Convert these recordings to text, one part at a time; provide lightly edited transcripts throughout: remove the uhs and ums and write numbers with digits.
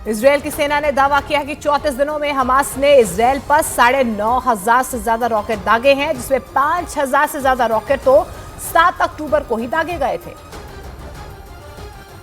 Israel की सेना ने दावा किया कि 34 दिनों में हमास ने इजरायल पर 9,500 से ज्यादा रॉकेट दागे हैं, जिसमें 5,000 से ज्यादा रॉकेट तो 7 अक्टूबर को ही दागे गए थे।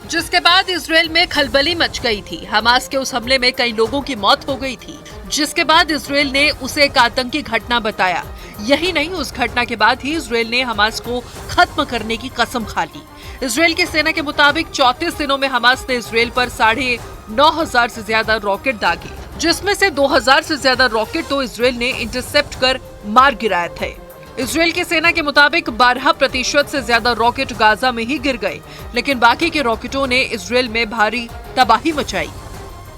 जिसके बाद इजरायल में खलबली मच गई थी। हमास के उस हमले में कई लोगों की मौत हो गई थी, जिसके बाद इजरायल ने उसे एक आतंकी घटना बताया। यही नहीं, उस घटना के बाद ही इजरायल ने हमास को खत्म करने की कसम खा ली। इजरायल की सेना के मुताबिक 34 दिनों में हमास ने इजरायल पर 9,500 से ज्यादा रॉकेट दागे, जिसमें से 2,000 से ज्यादा रॉकेट तो इजरायल ने इंटरसेप्ट कर मार गिराए थे। इजरायल की सेना के मुताबिक 12% से ज्यादा रॉकेट गाजा में ही गिर गए, लेकिन बाकी के रॉकेटों ने इजरायल में भारी तबाही मचाई।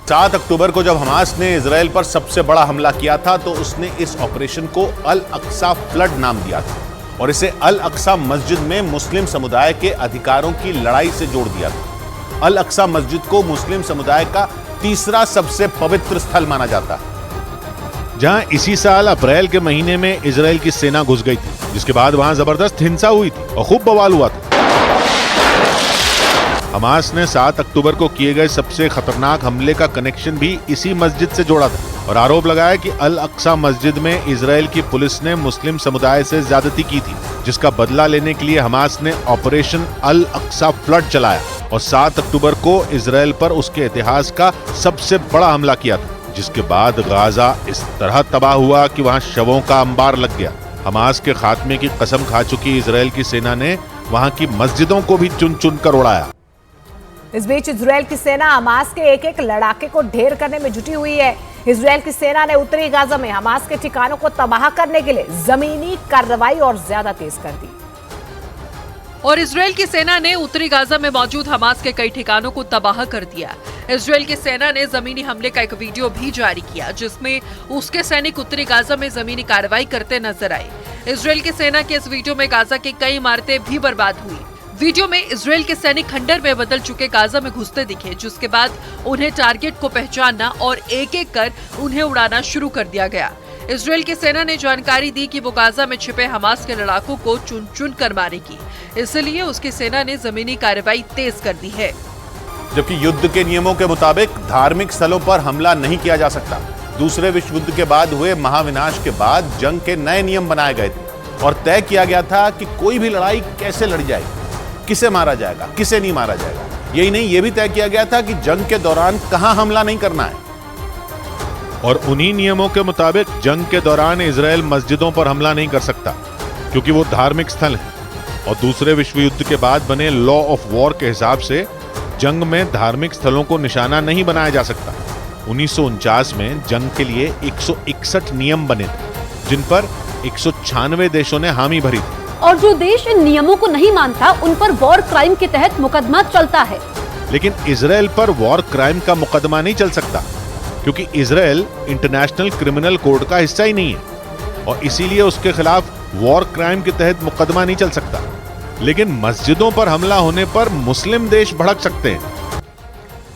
7 अक्टूबर को जब हमास ने इजरायल पर सबसे बड़ा हमला किया था तो उसने इस ऑपरेशन को अल अक्सा फ्लड नाम दिया था और इसे अल अक्सा मस्जिद में मुस्लिम समुदाय के अधिकारों की लड़ाई से जोड़ दिया था। अल अक्सा मस्जिद को मुस्लिम समुदाय का तीसरा सबसे पवित्र स्थल माना जाता है, जहां इसी साल अप्रैल के महीने में इजरायल की सेना घुस गई थी, जिसके बाद वहां जबरदस्त हिंसा हुई थी और खूब बवाल हुआ था। हमास ने 7 अक्टूबर को किए गए सबसे खतरनाक हमले का कनेक्शन भी इसी मस्जिद से जोड़ा था और आरोप लगाया कि अल अक्सा मस्जिद में इजरायल की पुलिस ने मुस्लिम समुदाय से ज्यादती की थी, जिसका बदला लेने के लिए हमास ने ऑपरेशन अल अक्सा फ्लड चलाया और 7 अक्टूबर को इजरायल पर उसके इतिहास का सबसे बड़ा हमला किया था, जिसके बाद गाजा इस तरह तबाह हुआ कि वहां शवों का अंबार लग गया। हमास के खात्मे की कसम खा चुकी इजरायल की सेना ने वहां की मस्जिदों को भी चुन चुन कर उड़ाया। इस बीच इजरायल की सेना हमास के एक एक लड़ाके को ढेर करने में जुटी हुई है। इजरायल की सेना ने उत्तरी गाजा में हमास के ठिकानों को तबाह करने के लिए जमीनी कार्रवाई और ज्यादा तेज कर दी। और इजरायल की सेना ने उत्तरी गाजा में मौजूद हमास के कई ठिकानों को तबाह कर दिया। इजरायल की सेना ने जमीनी हमले का एक वीडियो भी जारी किया, जिसमें उसके सैनिक उत्तरी गाजा में जमीनी कार्रवाई करते नजर आए। इजरायल की सेना के इस वीडियो में गाजा की कई इमारतें भी बर्बाद हुई। वीडियो में इजरायल के सैनिक खंडर में बदल चुके गाजा में घुसते दिखे, जिसके बाद उन्हें टारगेट को पहचानना और एक एक कर उन्हें उड़ाना शुरू कर दिया गया। इजरायल की सेना ने जानकारी दी कि वो गाजा में छिपे हमास के लड़ाकों को चुन चुन कर मारेगी, इसलिए उसकी सेना ने जमीनी कार्रवाई तेज कर दी है। जबकि युद्ध के नियमों के मुताबिक धार्मिक स्थलों पर हमला नहीं किया जा सकता। दूसरे विश्व युद्ध के बाद हुए महाविनाश के बाद जंग के नए नियम बनाए गए थे और तय किया गया था कि कोई भी लड़ाई कैसे लड़ी जाएगी, किसे मारा जाएगा, किसे नहीं मारा जाएगा। यही नहीं, यह भी तय किया गया था कि जंग के दौरान कहां हमला नहीं करना है। और उन्हीं नियमों के मुताबिक जंग के दौरान इजरायल मस्जिदों पर हमला नहीं कर सकता, क्योंकि वो धार्मिक स्थल है। और दूसरे विश्व युद्ध के बाद बने लॉ ऑफ वॉर के हिसाब से जंग में धार्मिक स्थलों को निशाना नहीं बनाया जा सकता। 1949 में जंग के लिए 161 नियम बने थे, जिन पर 196 देशों ने हामी भरी थी। और जो देश इन नियमों को नहीं मानता, उन पर वॉर क्राइम के तहत मुकदमा चलता है। लेकिन इजरायल पर वॉर क्राइम का मुकदमा नहीं चल सकता, क्योंकि इजरायल इंटरनेशनल क्रिमिनल कोड का हिस्सा ही नहीं है और इसीलिए उसके खिलाफ वॉर क्राइम के तहत मुकदमा नहीं चल सकता। लेकिन मस्जिदों पर हमला होने पर मुस्लिम देश भड़क सकते हैं।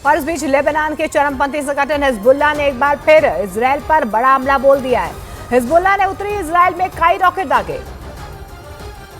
और इस बीच लेबनान के चरमपंथी संगठन हिजबुल्लाह ने एक बार फिर इजरायल पर बड़ा हमला बोल दिया है। हिजबुल्लाह ने उत्तरी इजरायल में कई रॉकेट दागे,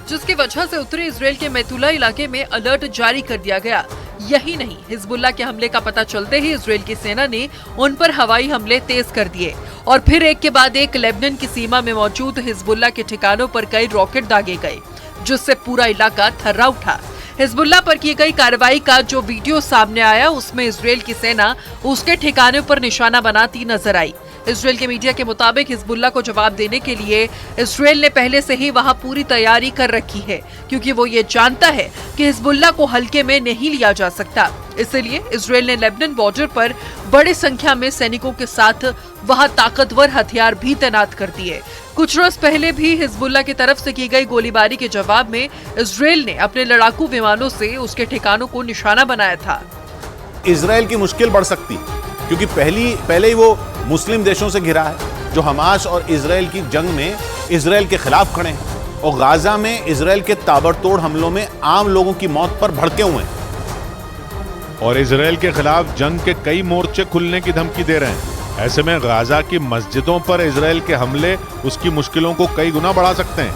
जिसकी वजह से उत्तरी इजरायल के मैतुला इलाके में अलर्ट जारी कर दिया गया। यही नहीं, हिजबुल्लाह के हमले का पता चलते ही इजरायल की सेना ने उन पर हवाई हमले तेज कर दिए और फिर एक के बाद एक लेबनान की सीमा में मौजूद हिजबुल्लाह के ठिकानों पर कई रॉकेट दागे गए, जिससे पूरा इलाका थर्रा उठा। हिजबुल्लाह पर की गई कार्रवाई का जो वीडियो सामने आया, उसमें इजरायल की सेना उसके ठिकानों पर निशाना बनाती नजर आई। इजरायल के मीडिया के मुताबिक हिजबुल्लाह को जवाब देने के लिए इजरायल ने पहले से ही वहां पूरी तैयारी कर रखी है, क्योंकि वो ये जानता है कि हिजबुल्लाह को हल्के में नहीं लिया जा सकता। इसलिए इजरायल ने लेबनान बॉर्डर पर बड़ी संख्या में सैनिकों के साथ वहां ताकतवर हथियार भी तैनात कर दिए। कुछ रोज पहले भी हिजबुल्लाह की तरफ से की गई गोलीबारी के जवाब में इजरायल ने अपने लड़ाकू विमानों से उसके ठिकानों को निशाना बनाया था। इजरायल की मुश्किल बढ़ सकती, क्योंकि पहले ही वो मुस्लिम देशों से घिरा है जो हमास और इजरायल की जंग में इजरायल के खिलाफ खड़े हैं और गाजा में इजरायल के ताबड़तोड़ हमलों में आम लोगों की मौत पर भड़के हुए हैं और इजरायल के खिलाफ जंग के कई मोर्चे खुलने की धमकी दे रहे हैं। ऐसे में गाजा की मस्जिदों पर इजरायल के हमले उसकी मुश्किलों को कई गुना बढ़ा सकते हैं,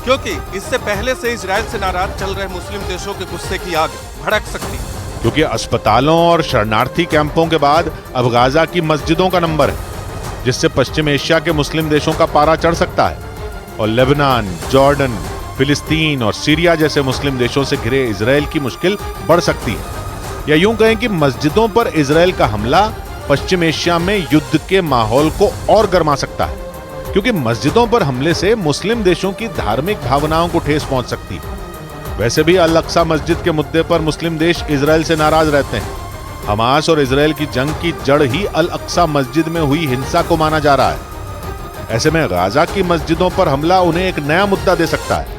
क्योंकि इससे पहले से इजरायल से नाराज चल रहे मुस्लिम देशों के गुस्से की आग भड़क सकती। क्योंकि अस्पतालों और शरणार्थी कैंपों के बाद अब गाजा की मस्जिदों का नंबर है, जिससे पश्चिम एशिया के मुस्लिम देशों का पारा चढ़ सकता है और लेबनान, जॉर्डन, फिलिस्तीन और सीरिया जैसे मुस्लिम देशों से घिरे इजराइल की मुश्किल बढ़ सकती है। या यूं कहें कि मस्जिदों पर इजराइल का हमला पश्चिम एशिया में युद्ध के माहौल को और गर्मा सकता है, क्योंकि मस्जिदों पर हमले से मुस्लिम देशों की धार्मिक भावनाओं को ठेस पहुंच सकती है। वैसे भी अल अक्सा मस्जिद के मुद्दे पर मुस्लिम देश इजराइल से नाराज रहते हैं। हमास और इजराइल की जंग की जड़ ही अल अक्सा मस्जिद में हुई हिंसा को माना जा रहा है। ऐसे में गाजा की मस्जिदों पर हमला उन्हें एक नया मुद्दा दे सकता है।